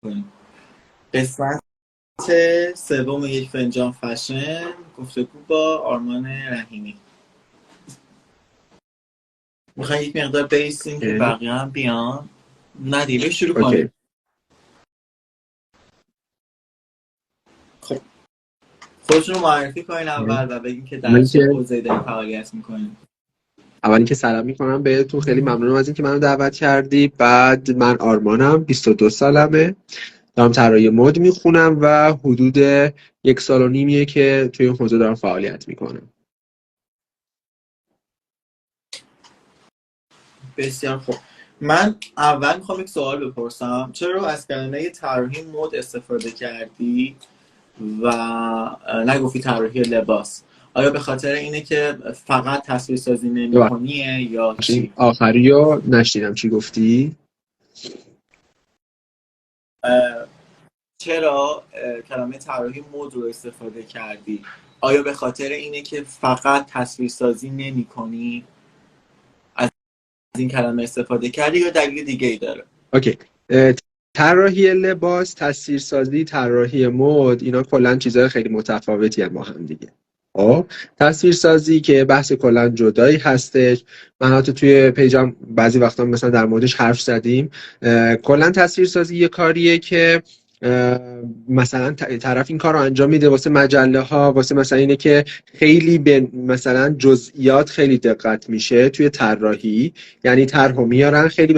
کنیم. قسمت سوم یک فنجان فشن، گفتگو با آرمان رحیمی. میخوایی یک مقدار بیستیم که بقیه هم بیان؟ نه دیگه شروع کنیم. خب خودتون رو معرفی کنین اول و بگیم که در چه حوزه‌ای دارین فعالیت میکنین. اولی که سلام میکنم بهتون، خیلی ممنونم از اینکه منو دعوت کردی. بعد من آرمانم، 22 سالمه، دارم طراحی مد میخونم و حدود 1.5 ساله که توی این حوزه دارم فعالیت میکنم. بسیار خوب. من اول میخوام یک سوال بپرسم. چرا از کلمه طراحی مد استفاده کردی و نگفتی طراحی لباس؟ آیا به خاطر اینه که فقط تصویرسازی نمی‌کنی یا چی؟ آخری رو نشنیدم چی گفتی؟ چرا کلمه طراحی مد رو استفاده کردی؟ آیا به خاطر اینه که فقط تصویرسازی نمی‌کنی از این کلمه استفاده کردی یا دلیل دیگه ای داره؟ اوکی. طراحی لباس، تصویرسازی، طراحی مد، اینا کلا چیزهای خیلی متفاوتی با هم دیگه. خب تصویرسازی که بحث کلا جدایی هستش. من حتی توی پیجم بعضی وقتا مثلا در موردش حرف زدیم. کلا تصویرسازی یه کاریه که مثلا طرف این کار رو انجام میده واسه مجله ها، واسه مثلا اینه که خیلی به مثلا جزئیات خیلی دقت میشه توی طراحی. یعنی طرحو میارن خیلی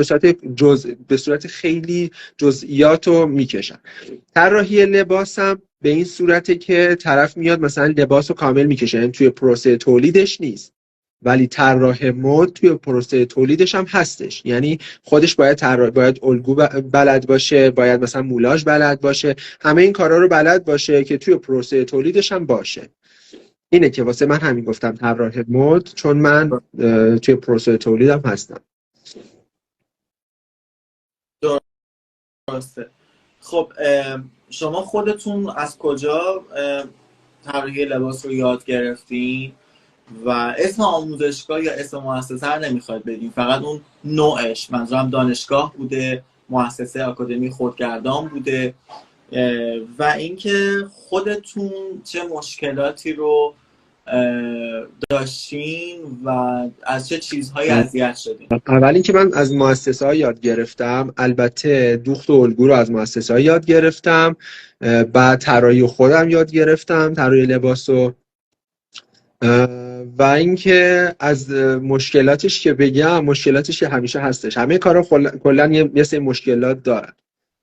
به صورت خیلی جزئیات رو میکشن. طراحی لباس هم به این صورته که طرف میاد مثلا لباس رو کامل میکشه، یعنی توی پروسه تولیدش نیست، ولی طراح مد توی پروسه تولیدش هم هستش. یعنی خودش باید الگو بلد باشه، باید مثلا مولاژ بلد باشه، همه این کارا رو بلد باشه که توی پروسه تولیدش هم باشه. اینه که واسه من همین گفتم طراح مد، چون من توی پروسه تولیدم هستم. درسته. خب شما خودتون از کجا طراحی لباس رو یاد گرفتین و اسم آموزشگاه یا اسم مؤسسه رو نمیخواید بدین، فقط اون نوعش، منظورم دانشگاه بوده، مؤسسه آکادمی خودگردان بوده، و اینکه خودتون چه مشکلاتی رو داشتین و از چه چیزهایی اذیت شدین؟ اول اینکه من از مؤسسه‌ها یاد گرفتم، البته دوخت و الگو رو از مؤسسه‌ها یاد گرفتم. بعد طراحی خودم یاد گرفتم، طراحی لباس رو. و اینکه از مشکلاتش که بگم، مشکلاتش که همیشه هستش، همه کارا کلا یه سری مشکلات دارن،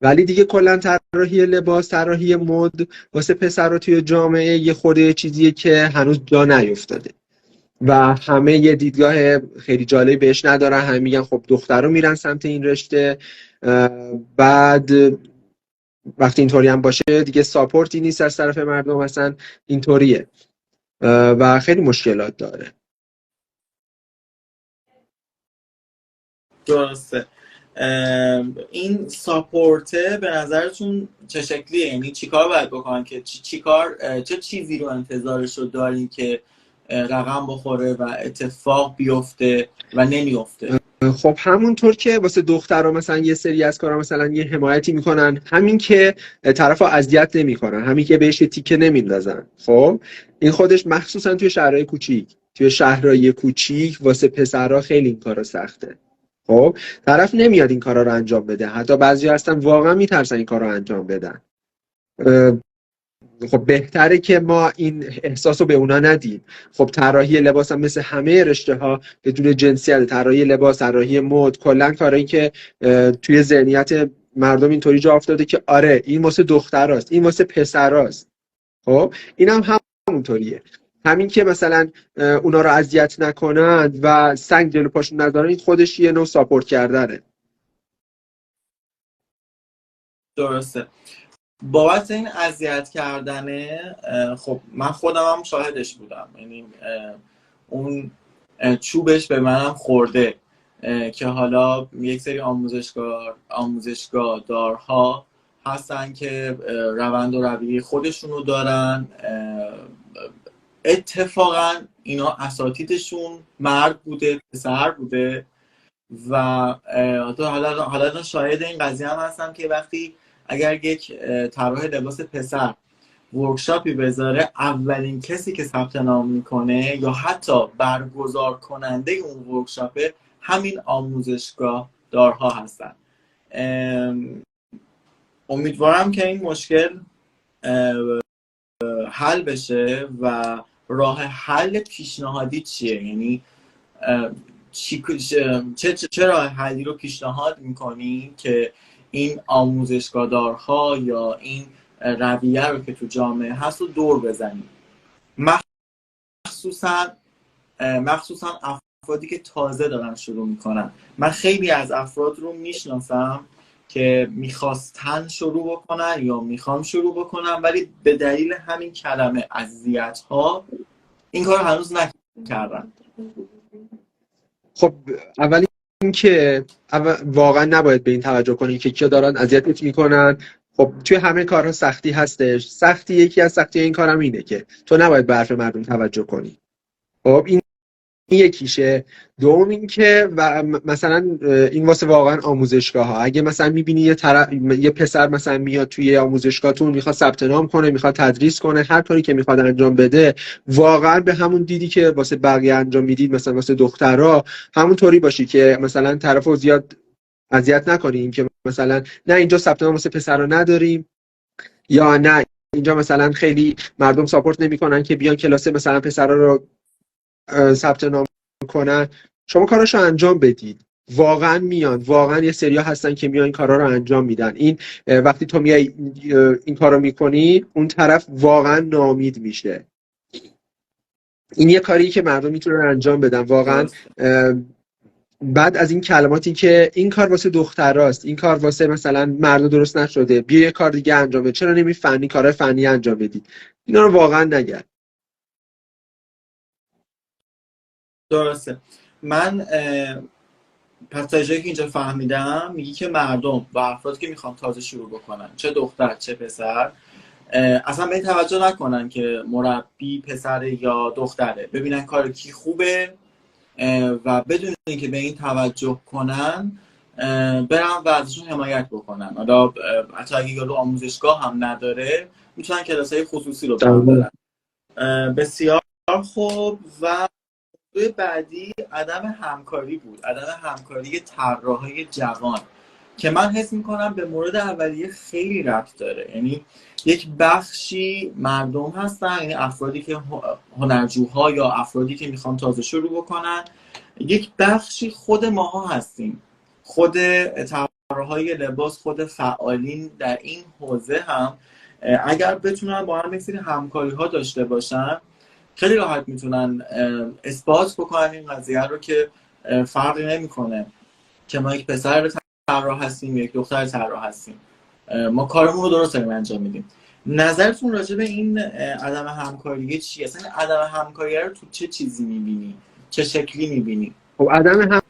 ولی دیگه کلا طراحی لباس، طراحی مد واسه پسرا توی جامعه یه خورده چیزیه که هنوز جا نیفتاده و همه یه دیدگاه خیلی جالبی بهش ندارن. همه میگن خب دخترها میرن سمت این رشته. بعد وقتی اینطوری هم باشه دیگه ساپورتی نیست از طرف مردم، مثلا اینطوریه و خیلی مشکلات داره. درسته. این ساپورته به نظرتون چه شکلیه؟ یعنی چیکار باید بکنن که چه چیزی رو انتظارش رو دارین که رقم بخوره و اتفاق بیفته و نمیفته؟ خب همونطور که واسه دخترها مثلا یه سری از کارا مثلا یه حمایتی میکنن، همین که طرفو اذیت نمیکنن، همین که بهش تیکه نمیندازن. خب این خودش مخصوصا توی شهرهای کوچیک، توی شهرهای کوچیک واسه پسرها خیلی این کارا سخته. خب طرف نمیاد این کارا رو انجام بده، حتی بعضیا هستن واقعا میترسن این کارا رو انجام بدن. خب بهتره که ما این احساس رو به اونا ندیم. خب طراحی لباس هم مثل همه رشته ها بدون جنسیت، طراحی لباس، طراحی مد، کلا کارهایی که توی ذهنیت مردم اینطوری جا افتاده که آره این واسه دختراست، این واسه پسراست. خب اینم همونطوریه. همین که مثلا اونا رو اذیت نکنند و سنگ جلو پاشون نذارن، این خودش یه نوع ساپورت کردنه. درسته. بابت این اذیت کردنه، خب من خودم هم شاهدش بودم. یعنی اون چوبش به منم خورده که حالا یک سری آموزشگاه دارها هستن که روند و رویه خودشونو دارن. اتفاقا اینا اساتیدشون مرد بوده، پسر بوده و حالا شاهد این قضیه هم هستم که وقتی اگر یک طراح لباس پسر ورکشاپی بذاره، اولین کسی که ثبت نام میکنه یا حتی برگزار کننده اون ورکشاپ همین آموزشگاه دارها هستن. امیدوارم که این مشکل حل بشه و راه حل پیشنهادی چیه؟ یعنی چه راه حلی رو پیشنهاد میکنی که این آموزشگاهدارها یا این رویه رو که تو جامعه هست رو دور بزنیم، مخصوصا افرادی که تازه دارن شروع میکنن. من خیلی از افراد رو میشناسم که میخواستن شروع بکنن یا میخوان شروع بکنن ولی به دلیل همین کلمه اذیت ها این کار هنوز نکردن. خب اولی اینکه واقعا نباید به این توجه کنی که کیا دارن اذیتت میکنن. خب توی همه کارها سختی هستش. یکی از سختی این کارم اینه که تو نباید به حرف مردم توجه کنی. خب این یکیشه. دوم این که مثلا این واسه واقعا آموزشگاه ها، اگه مثلا میبینی یه پسر مثلا میاد توی آموزشگاهتون میخواد ثبت نام کنه، میخواد تدریس کنه، هر کاری که میخواد انجام بده، واقعا به همون دیدی که واسه بقیه انجام میدید مثلا واسه دخترها همونطوری باشی که مثلا طرفو زیاد اذیت نکنیم که مثلا نه اینجا ثبت نام واسه پسرا نداریم، یا نه اینجا مثلا خیلی مردم ساپورت نمیکنن که بیان کلاس مثلا پسرا رو ثبت نام کنن. شما کاراشو انجام بدید. واقعا میان، واقعا یه سریا هستن که میان این کارا رو انجام میدن. این وقتی تو میای این کارو میکنی، اون طرف واقعا ناامید میشه. این یه کاری که مردم میتونن انجام بدن واقعا. بعد از این کلماتی که این کار واسه دختراست، این کار واسه مثلا مرد درست نشده، بیا یه کار دیگه انجام بده، چرا نمی کارهای فنی انجام بدید، اینا رو واقعا نگن. درسته. من پس تا جایی که اینجا فهمیدم میگی که مردم و افرادی که میخوان تازه شروع بکنن، چه دختر چه پسر، اصلا به این توجه نکنن که مربی پسر یا دختره، ببینن کار کی خوبه و بدون اینکه به این توجه کنن برن و ازشون حمایت بکنن. حالا حتی اگه یارو آموزشگاه هم نداره میتونن کلاسای خصوصی رو برن. بسیار خوب. و بعدی عدم همکاری بود، عدم همکاری طراحای جوان که من حس میکنم به مورد اولیه خیلی ربط داره. یعنی یک بخشی مردم هستن، یعنی افرادی که هنرجوها یا افرادی که میخوان تازه شروع بکنن، یک بخشی خود ماها هستیم، خود طراحای لباس، خود فعالین در این حوزه هم اگر بتونن با هم یک سری همکاری ها داشته باشن خیلی راحت میتونن اثبات بکنن این قضیه رو که فرقی نمیکنه که ما یک پسر طراح هستیم یک دختر طراح هستیم، ما کارمون رو درست داریم انجام میدیم. نظرتون راجع به این عدم همکاری چیه؟ اصلا عدم همکاری رو تو چه چیزی میبینی؟ چه شکلی میبینی؟ خب عدم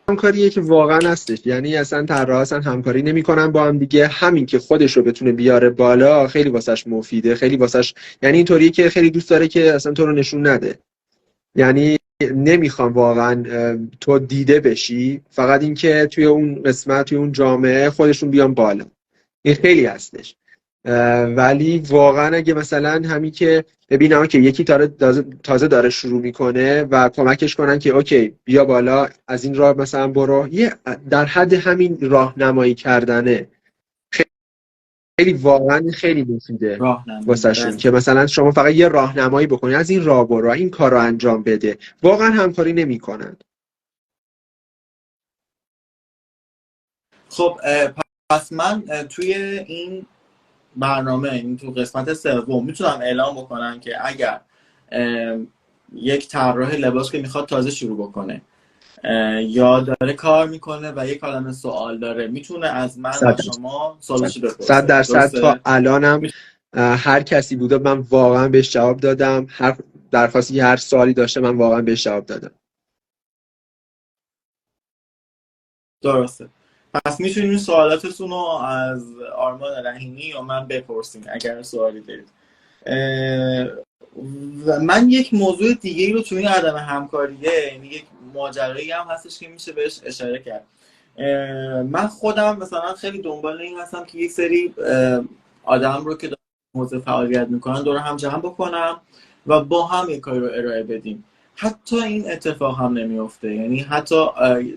همکاریه که واقعا هستش. یعنی اصلا طراحا اصلا همکاری نمیکنن با هم دیگه. همین که خودش رو بتونه بیاره بالا خیلی واسش مفیده، خیلی واسش، یعنی اینطوریه که خیلی دوست داره که اصلا تو رو نشون نده. یعنی نمیخوام واقعا تو دیده بشی، فقط اینکه توی اون قسمت توی اون جامعه خودشون بیان بالا. این خیلی هستش. ولی واقعا اگه مثلا همین که ببینم که یکی تازه داره شروع میکنه و کمکش کنن که اوکی بیا بالا، از این راه مثلا برو، یه در حد همین راهنمایی کردنه خیلی واقعا خیلی مفیده واسهشون که مثلا شما فقط یه راهنمایی بکنی، از این راه برو، این کار رو انجام بده. واقعا همکاری نمیکنن. خب پس من توی این برنامه، این تو قسمت سوم میتونم اعلام بکنم که اگر یک طراح لباس که میخواد تازه شروع بکنه یا داره کار میکنه و یک کلمه سوال داره، میتونه از من و شما سوالش بپرسه. 100% تا الانم هر کسی بوده من واقعا بهش جواب دادم. هر درخواستی، هر سوالی داشته من واقعا بهش جواب دادم. درسته. پس میتونید سوالاتتون رو از آرمان رحیمی یا من بپرسیم اگر سوالی دارید. و من یک موضوع دیگه رو توی این عدم همکاریه، یعنی یک ماجرایی هم هستش که میشه بهش اشاره کرد. من خودم مثلا خیلی دنبال این هستم که یک سری آدم رو که دارن حوزه فعالیت میکنن دور هم جمع بکنم و با هم یک کاری رو ارائه بدیم. حتی این اتفاق هم نمیفته، یعنی حتی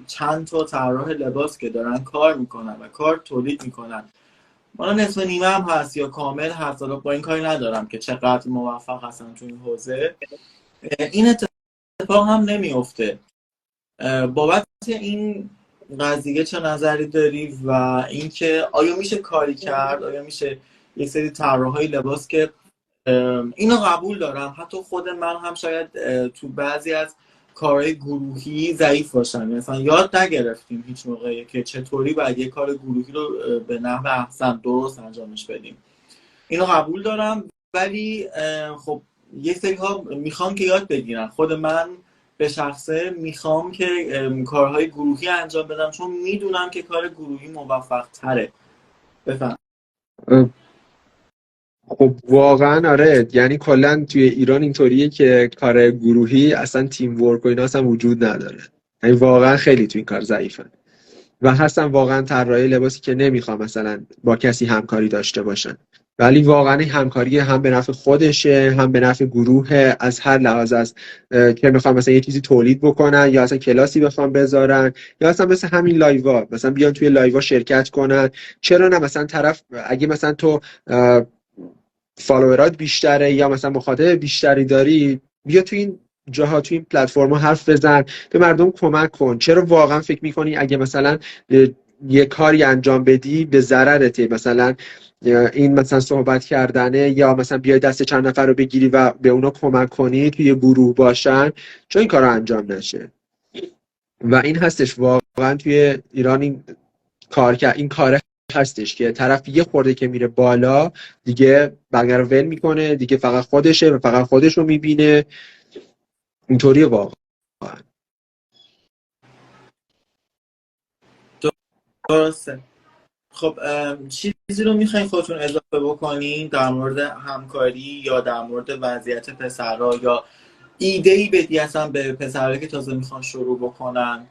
چند تا طراح لباس که دارن کار میکنن و کار تولید میکنن، حالا نصف نیمه هم هست یا کامل هست، حالا با این کاری ندارم که چقدر موفق هستن تو این حوزه، این اتفاق هم نمیفته. بابت این قضیه چه نظری داری و اینکه آیا میشه کاری کرد، آیا میشه یک سری طراحای لباس که اینو قبول دارم حتی خود من هم شاید تو بعضی از کارهای گروهی ضعیف باشم، مثلا یاد نگرفتیم هیچ موقعی که چطوری باید یک کار گروهی رو به نحو احسن درست انجامش بدیم، اینو قبول دارم. ولی خب یک سری ها میخوام که یاد بگیرن، خود من به شخصه میخوام که کارهای گروهی انجام بدم چون میدونم که کار گروهی موفق تره. بفهم. خب واقعا آره، یعنی کلا توی ایران اینطوریه که کار گروهی اصلا تیم ورک و اینا اصلا وجود نداره، یعنی واقعا خیلی توی این کار ضعیفن و هستن واقعا طراحی لباسی که نمیخوام مثلا با کسی همکاری داشته باشن، ولی واقعا این همکاری هم به نفع خودشه هم به نفع گروه از هر لحاظ است، که میخوام مثلا یه چیزی تولید بکنن یا اصلا کلاسی بخوام بذارن یا اصلا مثل همین لایوا مثلا بیان توی لایوا شرکت کنن. چرا نه مثلا طرف اگه مثلا تو فالوورات بیشتره یا مثلا مخاطب بیشتری داری، بیا تو این جاها تو این پلتفرم‌ها حرف بزن، به مردم کمک کن. چرا واقعا فکر میکنی اگه مثلا یه کاری انجام بدی به ضررته، مثلا این مثلا صحبت کردنه یا مثلا بیای دست چند نفر رو بگیری و به اونا کمک کنی توی گروه باشن، چون این کار رو انجام نشه؟ و این هستش واقعا توی ایران این کار هستش که طرف یه خورده که میره بالا دیگه بقیه رو ول میکنه، دیگه فقط خودشه و فقط خودش رو میبینه. اینطوریه واقعا. درسته. خب چیزی رو میخواین خودتون اضافه بکنین در مورد همکاری یا در مورد وضعیت پسرها یا ایده‌ای بدی اصلا به پسرهایی که تازه میخوان شروع بکنن؟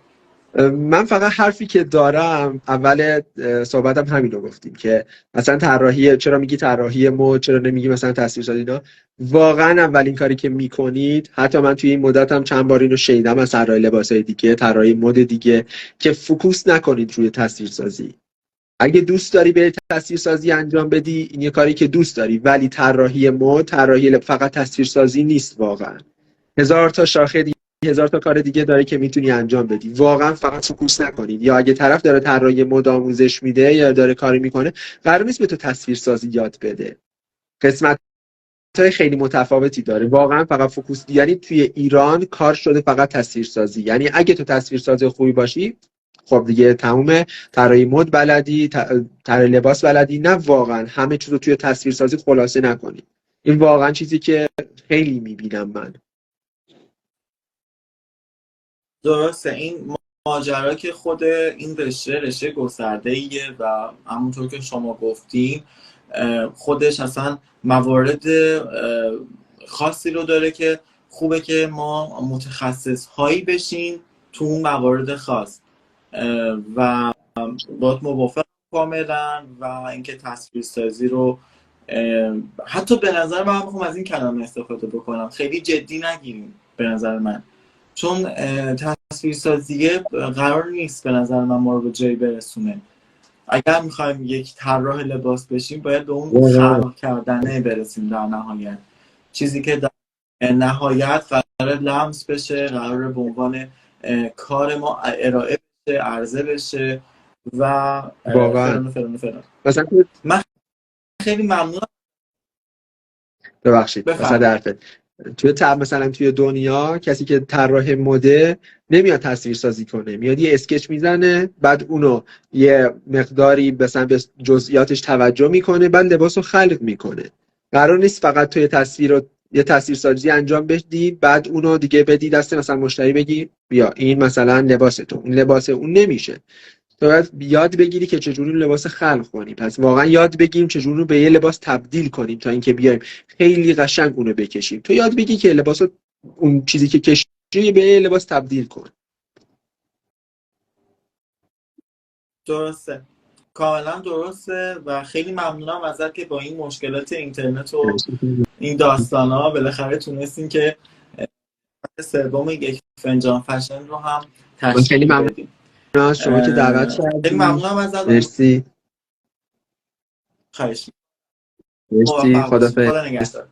من فقط حرفی که دارم اول صحبتم همین رو گفتیم که مثلا طراحی، چرا میگی طراحی مد، چرا نمیگی مثلا تصویرسازی؟ اینا واقعا اولین کاری که میکنید، حتی من توی این مدتم چند بار اینو شنیدم از طراحی لباسای دیگه، طراحی مد دیگه، که فوکوس نکنید روی تصویرسازی. اگه دوست داری به تصویرسازی انجام بدی این یه کاری که دوست داری، ولی طراحی مد، فقط تصویرسازی نیست، واقعا هزار تا شاخه دیگه، هزار تا کار دیگه داره که میتونی انجام بدی. واقعا فقط فوکوس نکنید. یا اگه طرف داره طراحی مد آموزش میده یا داره کاری میکنه، قرار نیست به تو تصویرسازی یاد بده. قسمت های خیلی متفاوتی داره. واقعا فقط فوکوس، یعنی توی ایران کار شده فقط تصویرسازی، یعنی اگه تو تصویرساز خوبی باشی خب دیگه تمومه، طراحی مد بلدی، طراحی لباس بلدی. نه، واقعا همه چیز رو توی تصویرسازی خلاصه نکنی. این واقعا چیزی که خیلی میبینم من. درسته. این ماجرا که خود این رشته گسترده ایه و همونطور که شما گفتیم خودش اصلا موارد خاصی رو داره که خوبه که ما متخصص هایی بشیم تو اون موارد خاص و باید موافق کاملا. و اینکه تصویرسازی رو حتی به نظر من میخوام از این کلمه استفاده بکنم، خیلی جدی نگیریم به نظر من، چون تصویرسازی قرار نیست به نظر من ما رو به جایی برسونه. اگر میخوایم یک طراح لباس بشیم باید به اون خلق کردنه برسیم در نهایت، چیزی که در نهایت قرار لمس بشه، قرار به عنوان کار ما ارائه بشه، عرضه بشه و واقعا فلان. مثلا من خیلی ممنونم. ببخشید مثلا حرفت مثلا توی دنیا کسی که طراح مده نمیاد تصویر سازی کنه، میاد یه اسکچ میزنه، بعد اونو یه مقداری مثلا به جزئیاتش توجه میکنه، بعد لباسو خلق میکنه. قرار نیست فقط توی یه تصویر سازی انجام بدی بعد اونو دیگه بدی دست مثلا مشتری بگی بیا این مثلا لباس تو، اون لباس اون نمیشه. تو باید یاد بگیری که چجوری لباس خلق کنیم. پس واقعا یاد بگیریم چجوری رو به یه لباس تبدیل کنیم تا اینکه بیایم خیلی قشنگ اونو بکشیم. تو یاد بگی که لباس اون چیزی که کشی به یه لباس تبدیل کن. درسته، کاملا درسته و خیلی ممنونم ازت که با این مشکلات اینترنت و این داستان ها بالاخره تونستین که سوم یک فنجان فشن رو هم خیلی تشکیل ممنون بدیم. از شما که دعوت خیلی کردید. ممنونم ازت. مرسی. خواهش مرسی. موفق باشید. خدافظ. خدا نگهدار.